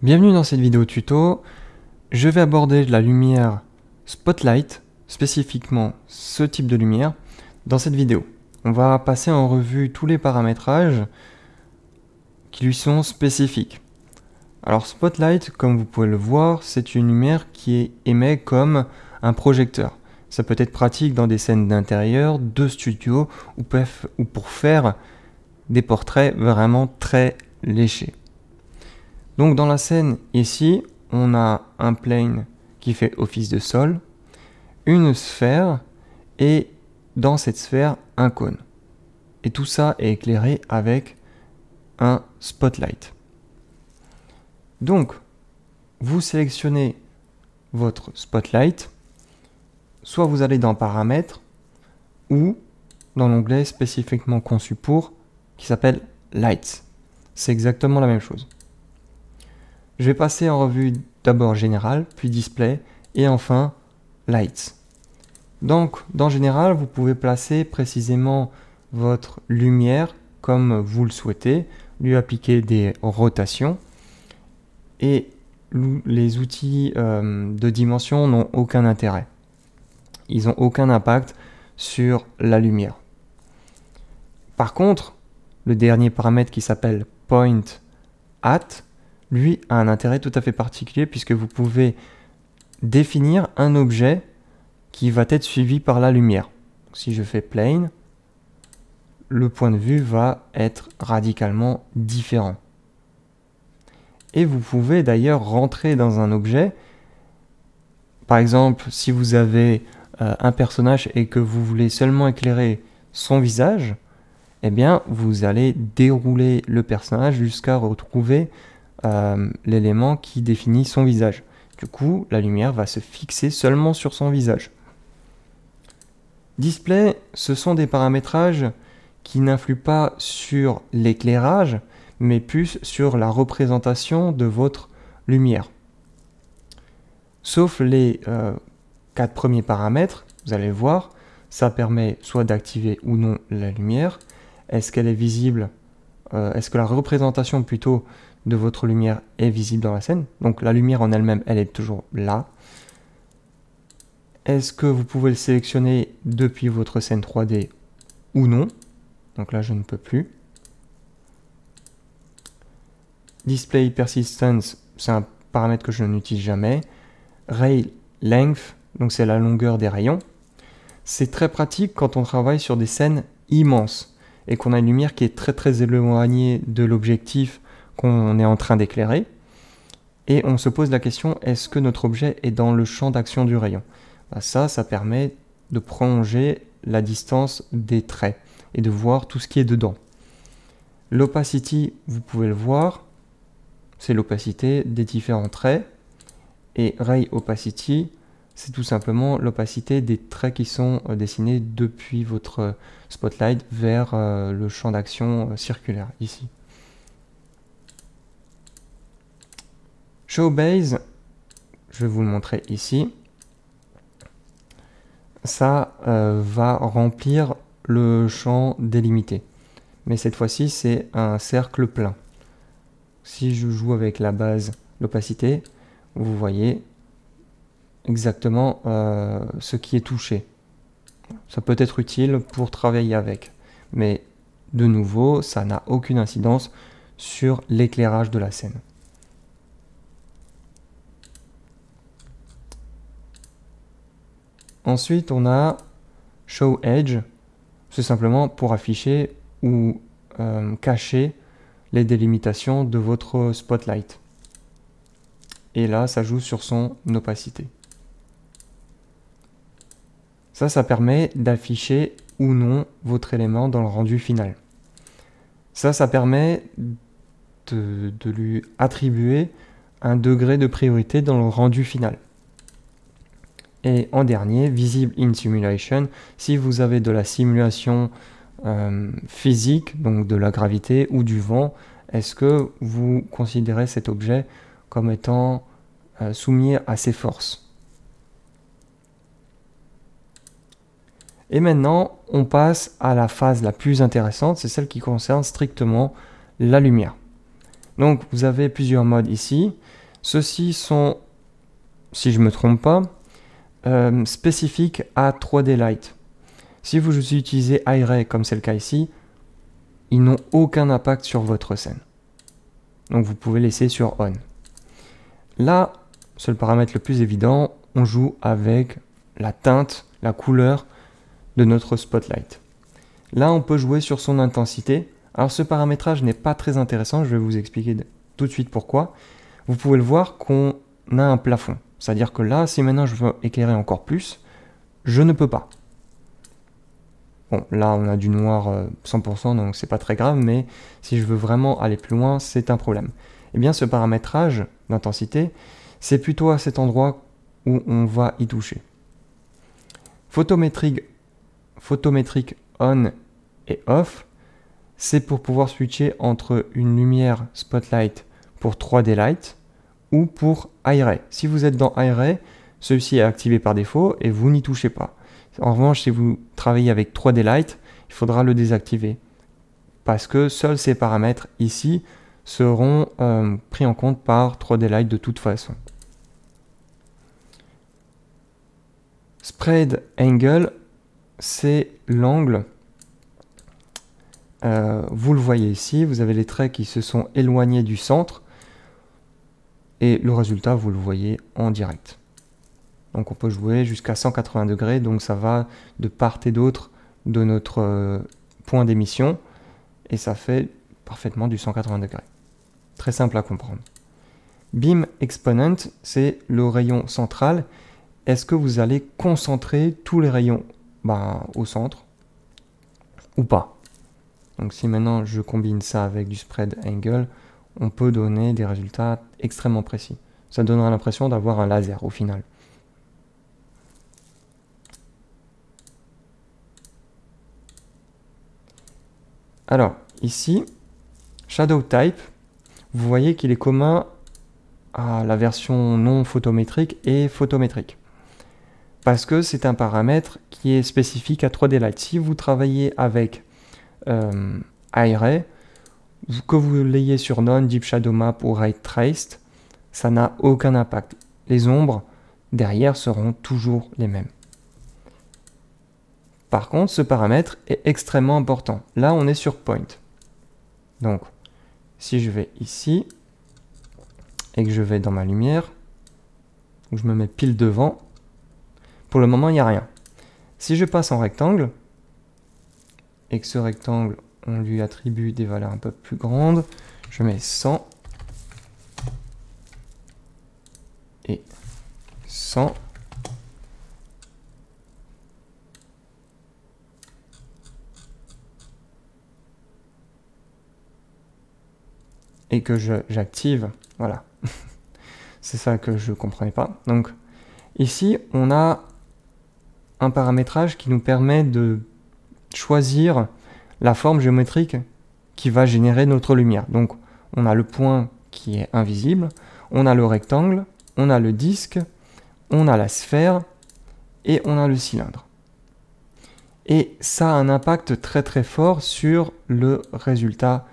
Bienvenue dans cette vidéo tuto. Je vais aborder la lumière Spotlight, spécifiquement ce type de lumière, dans cette vidéo. On va passer en revue tous les paramétrages qui lui sont spécifiques. Alors Spotlight, comme vous pouvez le voir, c'est une lumière qui émet comme un projecteur. Ça peut être pratique dans des scènes d'intérieur, de studio ou pour faire des portraits vraiment très léchés. Donc dans la scène ici, on a un plane qui fait office de sol, une sphère et dans cette sphère un cône. Et tout ça est éclairé avec un spotlight. Donc vous sélectionnez votre spotlight, soit vous allez dans paramètres ou dans l'onglet spécifiquement conçu pour qui s'appelle lights. C'est exactement la même chose. Je vais passer en revue d'abord Général, puis Display, et enfin Lights. Donc, dans Général, vous pouvez placer précisément votre lumière comme vous le souhaitez, lui appliquer des rotations, et les outils de dimension n'ont aucun intérêt. Ils n'ont aucun impact sur la lumière. Par contre, le dernier paramètre qui s'appelle Point At, lui a un intérêt tout à fait particulier puisque vous pouvez définir un objet qui va être suivi par la lumière. Si je fais plane, le point de vue va être radicalement différent. Et vous pouvez d'ailleurs rentrer dans un objet. Par exemple, si vous avez un personnage et que vous voulez seulement éclairer son visage, eh bien, vous allez dérouler le personnage jusqu'à retrouver l'élément qui définit son visage. Du coup, la lumière va se fixer seulement sur son visage. Display, ce sont des paramétrages qui n'influent pas sur l'éclairage, mais plus sur la représentation de votre lumière. Sauf les 4 premiers paramètres, vous allez voir, ça permet soit d'activer ou non la lumière. Est-ce qu'elle est visible est-ce que la représentation plutôt de votre lumière est visible dans la scène? Donc la lumière en elle-même, elle est toujours là. Est-ce que vous pouvez le sélectionner depuis votre scène 3D ou non? Donc là, je ne peux plus. Display Persistence, c'est un paramètre que je n'utilise jamais. Ray Length, donc c'est la longueur des rayons. C'est très pratique quand on travaille sur des scènes immenses et qu'on a une lumière qui est très éloignée de l'objectif qu'on est en train d'éclairer. Et on se pose la question, est-ce que notre objet est dans le champ d'action du rayon? Ça permet de prolonger la distance des traits et de voir tout ce qui est dedans. L'opacity, vous pouvez le voir, c'est l'opacité des différents traits. Et Ray Opacity, c'est tout simplement l'opacité des traits qui sont dessinés depuis votre spotlight vers le champ d'action circulaire, ici. Show Base, je vais vous le montrer ici. Ça va remplir le champ délimité. Mais cette fois-ci, c'est un cercle plein. Si je joue avec la base, l'opacité, vous voyez exactement ce qui est touché. Ça peut être utile pour travailler avec. Mais de nouveau, ça n'a aucune incidence sur l'éclairage de la scène. Ensuite, on a Show Edge. C'est simplement pour afficher ou cacher les délimitations de votre spotlight. Et là, ça joue sur son opacité. Ça permet d'afficher ou non votre élément dans le rendu final. Ça permet de lui attribuer un degré de priorité dans le rendu final. Et en dernier, Visible in Simulation, si vous avez de la simulation physique, donc de la gravité ou du vent, est-ce que vous considérez cet objet comme étant soumis à ces forces? Et maintenant, on passe à la phase la plus intéressante, c'est celle qui concerne strictement la lumière. Donc vous avez plusieurs modes ici. Ceux-ci sont, si je ne me trompe pas, spécifiques à 3D Light. Si vous utilisez iRay comme c'est le cas ici, ils n'ont aucun impact sur votre scène. Donc vous pouvez laisser sur On. Là, c'est le paramètre le plus évident, on joue avec la teinte, la couleur de notre spotlight. Là, on peut jouer sur son intensité. Alors ce paramétrage n'est pas très intéressant, je vais vous expliquer tout de suite pourquoi. Vous pouvez le voir qu'on a un plafond. C'est-à-dire que là, si maintenant je veux éclairer encore plus, je ne peux pas. Bon, là on a du noir 100%, donc c'est pas très grave, mais si je veux vraiment aller plus loin, c'est un problème. Eh bien ce paramétrage d'intensité, c'est plutôt à cet endroit où on va y toucher. Photométrique on et off, c'est pour pouvoir switcher entre une lumière spotlight pour 3D light ou pour iRay. Si vous êtes dans iRay, celui-ci est activé par défaut et vous n'y touchez pas. En revanche, si vous travaillez avec 3D light, il faudra le désactiver parce que seuls ces paramètres ici seront pris en compte par 3D light de toute façon. Spread angle, c'est l'angle. Vous le voyez ici, vous avez les traits qui se sont éloignés du centre et le résultat, vous le voyez en direct. Donc on peut jouer jusqu'à 180 degrés, donc ça va de part et d'autre de notre point d'émission et ça fait parfaitement du 180 degrés. Très simple à comprendre. Beam exponent, c'est le rayon central. Est-ce que vous allez concentrer tous les rayons au centre ou pas? Donc si maintenant je combine ça avec du spread angle, on peut donner des résultats extrêmement précis. Ça donnera l'impression d'avoir un laser au final. Alors ici, Shadow Type, vous voyez qu'il est commun à la version non photométrique et photométrique. Parce que c'est un paramètre qui est spécifique à 3D Light. Si vous travaillez avec iRay, que vous l'ayez sur Non, Deep Shadow Map ou Ray Traced, ça n'a aucun impact. Les ombres derrière seront toujours les mêmes. Par contre, ce paramètre est extrêmement important. Là, on est sur Point. Donc, si je vais ici et que je vais dans ma lumière, où je me mets pile devant, pour le moment, il n'y a rien. Si je passe en rectangle, et que ce rectangle, on lui attribue des valeurs un peu plus grandes, je mets 100 et 100. Et que j'active, voilà. C'est ça que je ne comprenais pas. Donc ici, on a un paramétrage qui nous permet de choisir la forme géométrique qui va générer notre lumière. Donc on a le point qui est invisible, on a le rectangle, on a le disque, on a la sphère et on a le cylindre. Et ça a un impact très très fort sur le résultat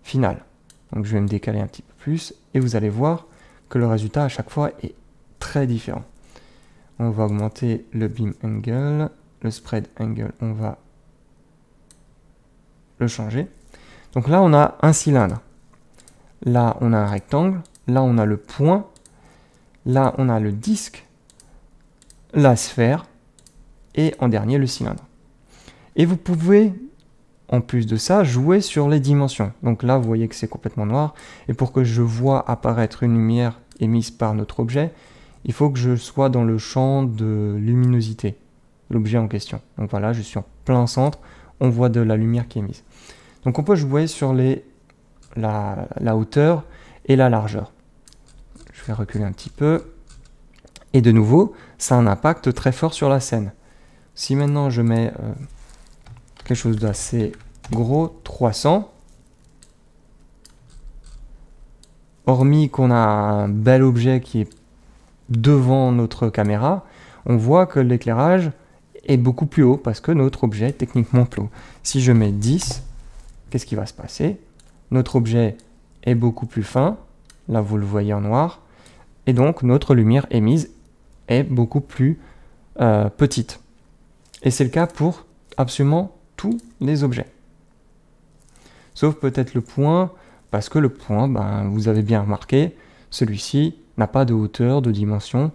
final. Donc je vais me décaler un petit peu plus et vous allez voir que le résultat à chaque fois est très différent. On va augmenter le beam angle, le spread angle, on va le changer. Donc là on a un cylindre, là on a un rectangle, là on a le point, là on a le disque, la sphère et en dernier le cylindre. Et vous pouvez en plus de ça, jouer sur les dimensions. Donc là, vous voyez que c'est complètement noir. Et pour que je vois apparaître une lumière émise par notre objet, il faut que je sois dans le champ de luminosité, l'objet en question. Donc voilà, je suis en plein centre, on voit de la lumière qui est émise. Donc on peut jouer sur la hauteur et la largeur. Je vais reculer un petit peu. Et de nouveau, ça a un impact très fort sur la scène. Si maintenant je mets quelque chose d'assez gros, 300. Hormis qu'on a un bel objet qui est devant notre caméra, on voit que l'éclairage est beaucoup plus haut parce que notre objet est techniquement plus haut. Si je mets 10, qu'est-ce qui va se passer? Notre objet est beaucoup plus fin. Là, vous le voyez en noir. Et donc, notre lumière émise est beaucoup plus petite. Et c'est le cas pour absolument tous les objets. Sauf peut-être le point, parce que le point, vous avez bien remarqué, celui-ci n'a pas de hauteur, de dimension,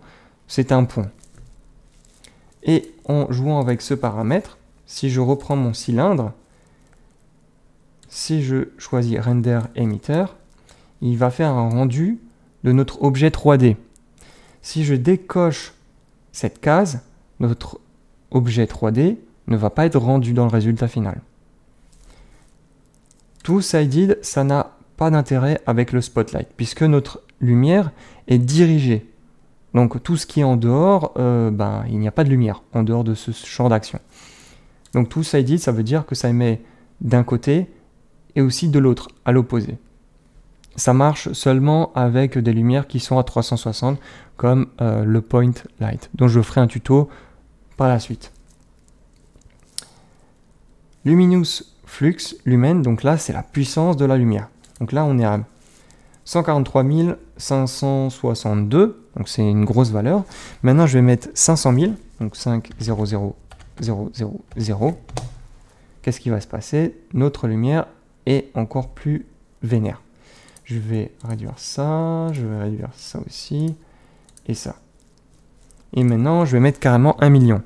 c'est un point. Et en jouant avec ce paramètre, si je reprends mon cylindre, si je choisis Render Emitter, il va faire un rendu de notre objet 3D. Si je décoche cette case, notre objet 3D ne va pas être rendu dans le résultat final. Tout sided, ça n'a pas d'intérêt avec le spotlight, puisque notre lumière est dirigée. Donc tout ce qui est en dehors, il n'y a pas de lumière en dehors de ce champ d'action. Donc tout sided, ça veut dire que ça émet d'un côté et aussi de l'autre, à l'opposé. Ça marche seulement avec des lumières qui sont à 360, comme le point light, dont je ferai un tuto par la suite. Luminous flux lumen, donc là c'est la puissance de la lumière. Donc là on est à 143 562, donc c'est une grosse valeur. Maintenant je vais mettre 500 000, donc 500 000. Qu'est-ce qui va se passer? Notre lumière est encore plus vénère. Je vais réduire ça, je vais réduire ça aussi, et ça. Et maintenant je vais mettre carrément 1 million.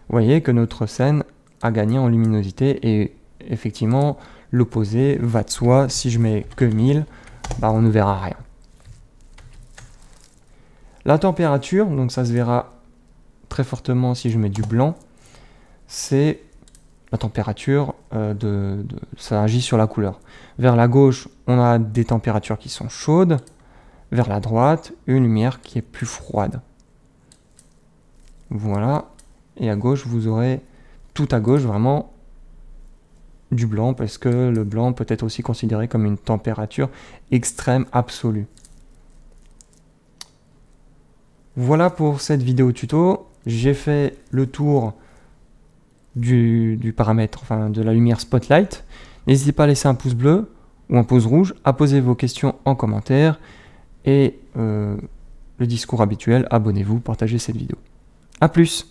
Vous voyez que notre scène a gagné en luminosité et effectivement l'opposé va de soi. Si je mets que 1000, on ne verra rien. La température, donc ça se verra très fortement si je mets du blanc, c'est la température, ça agit sur la couleur. Vers la gauche, on a des températures qui sont chaudes. Vers la droite, une lumière qui est plus froide. Voilà. Et à gauche, vous aurez tout à gauche vraiment du blanc, parce que le blanc peut être aussi considéré comme une température extrême absolue. Voilà pour cette vidéo tuto. J'ai fait le tour du paramètre, de la lumière spotlight. N'hésitez pas à laisser un pouce bleu ou un pouce rouge, à poser vos questions en commentaire et le discours habituel, abonnez-vous, partagez cette vidéo. A plus!